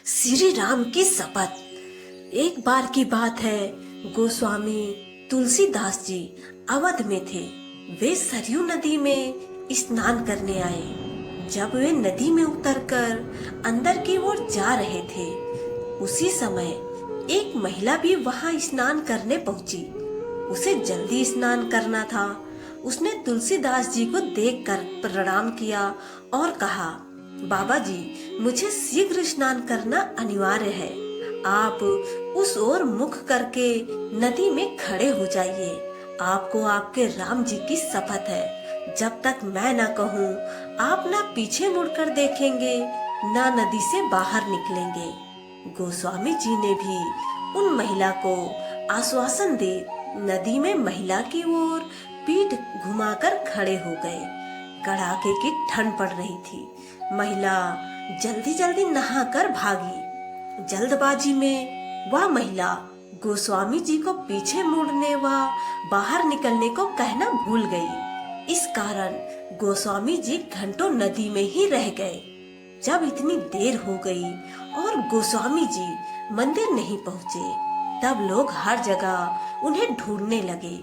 श्री राम की शपथ। एक बार की बात है, गोस्वामी तुलसीदास जी अवध में थे। वे सरयू नदी में स्नान करने आए। जब वे नदी में उतरकर अंदर की ओर जा रहे थे, उसी समय एक महिला भी वहां स्नान करने पहुंची। उसे जल्दी स्नान करना था। उसने तुलसीदास जी को देखकर प्रणाम किया और कहा, बाबा जी, मुझे शीघ्र स्नान करना अनिवार्य है। आप उस ओर मुख करके नदी में खड़े हो जाइए। आपको आपके राम जी की शपथ है, जब तक मैं न कहूँ आप ना पीछे मुड़कर देखेंगे, ना नदी से बाहर निकलेंगे। गोस्वामी जी ने भी उन महिला को आश्वासन दे नदी में महिला की ओर पीठ घुमाकर खड़े हो गए। कड़ाके की ठंड पड़ रही थी। महिला जल्दी जल्दी नहाकर भागी। जल्दबाजी में वह महिला गोस्वामी जी को पीछे मुड़ने व बाहर निकलने को कहना भूल गई। इस कारण गोस्वामी जी घंटों नदी में ही रह गए। जब इतनी देर हो गई और गोस्वामी जी मंदिर नहीं पहुँचे, तब लोग हर जगह उन्हें ढूंढने लगे।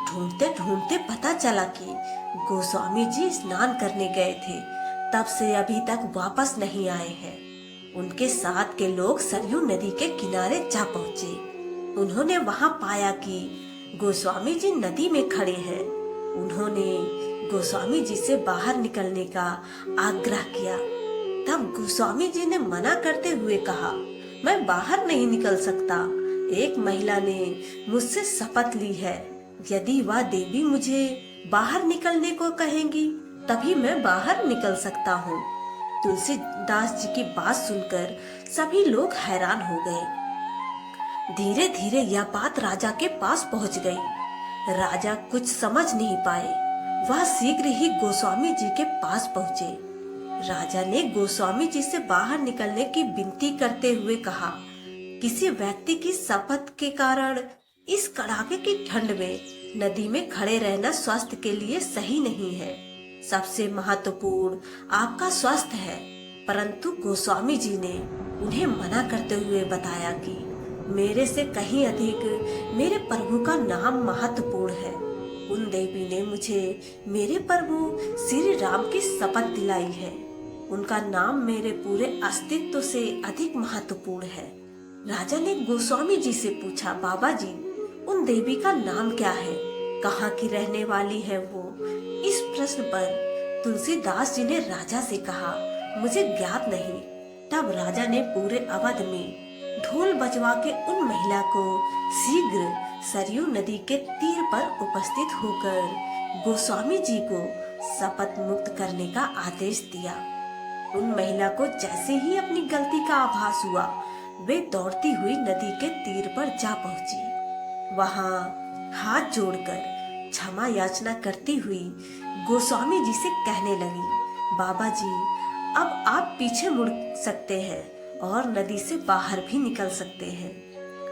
ढूंढते ढूंढते पता चला कि गोस्वामी जी स्नान करने गए थे, तब से अभी तक वापस नहीं आए हैं। उनके साथ के लोग सरयू नदी के किनारे जा पहुँचे। उन्होंने वहां पाया कि गोस्वामी जी नदी में खड़े हैं। उन्होंने गोस्वामी जी से बाहर निकलने का आग्रह किया। तब गोस्वामी जी ने मना करते हुए कहा, मैं बाहर नहीं निकल सकता। एक महिला ने मुझसे शपथ ली है, यदि वह देवी मुझे बाहर निकलने को कहेंगी तभी मैं बाहर निकल सकता हूँ। तुलसीदास जी की बात सुनकर सभी लोग हैरान हो गए। धीरे धीरे यह बात राजा के पास पहुँच गई। राजा कुछ समझ नहीं पाए। वह शीघ्र ही गोस्वामी जी के पास पहुँचे। राजा ने गोस्वामी जी से बाहर निकलने की विनती करते हुए कहा, किसी व्यक्ति की शपथ के कारण इस कड़ाके की ठंड में नदी में खड़े रहना स्वास्थ्य के लिए सही नहीं है। सबसे महत्वपूर्ण आपका स्वास्थ्य है। परंतु गोस्वामी जी ने उन्हें मना करते हुए बताया कि मेरे से कहीं अधिक मेरे प्रभु का नाम महत्वपूर्ण है। उन देवी ने मुझे मेरे प्रभु श्री राम की शपथ दिलाई है। उनका नाम मेरे पूरे अस्तित्व से अधिक महत्वपूर्ण है। राजा ने गोस्वामी जी से पूछा, बाबा जी, उन देवी का नाम क्या है? कहाँ की रहने वाली है वो? इस प्रश्न पर तुलसीदास जी ने राजा से कहा, मुझे ज्ञात नहीं। तब राजा ने पूरे अवध में ढोल बजवा के उन महिला को शीघ्र सरयू नदी के तीर पर उपस्थित होकर गोस्वामी जी को शपथ मुक्त करने का आदेश दिया। उन महिला को जैसे ही अपनी गलती का आभास हुआ, वे दौड़ती हुई नदी के तीर पर जा पहुंची। वहां हाथ जोड़कर क्षमा याचना करती हुई गोस्वामी जी से कहने लगी, बाबा जी, अब आप पीछे मुड़ सकते हैं और नदी से बाहर भी निकल सकते हैं।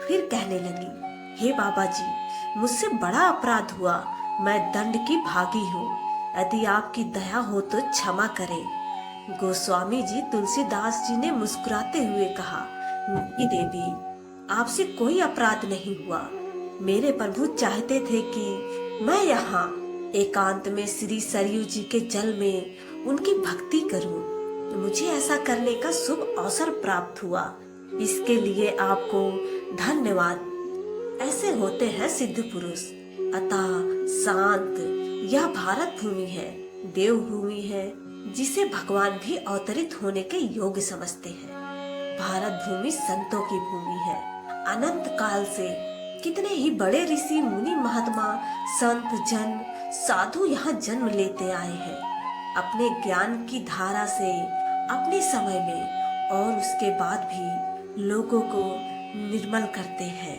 फिर कहने लगी, हे बाबा जी, मुझसे बड़ा अपराध हुआ। मैं दंड की भागी हूँ। यदि आपकी दया हो तो क्षमा करें। गोस्वामी जी तुलसीदास जी ने मुस्कुराते हुए कहा, नहीं देवी, आपसे कोई अपराध नहीं हुआ। मेरे प्रभु चाहते थे कि मैं यहाँ एकांत में श्री सरयू जी के जल में उनकी भक्ति करूं। मुझे ऐसा करने का शुभ अवसर प्राप्त हुआ। इसके लिए आपको धन्यवाद। ऐसे होते हैं सिद्ध पुरुष। अतः शांत यह भारत भूमि है, देव भूमि है, जिसे भगवान भी अवतरित होने के योग्य समझते हैं। भारत भूमि संतों की भूमि है। अनंत काल से कितने ही बड़े ऋषि, मुनि, महात्मा, संत, जन, साधु यहाँ जन्म लेते आए हैं। अपने ज्ञान की धारा से अपने समय में और उसके बाद भी लोगों को निर्मल करते हैं।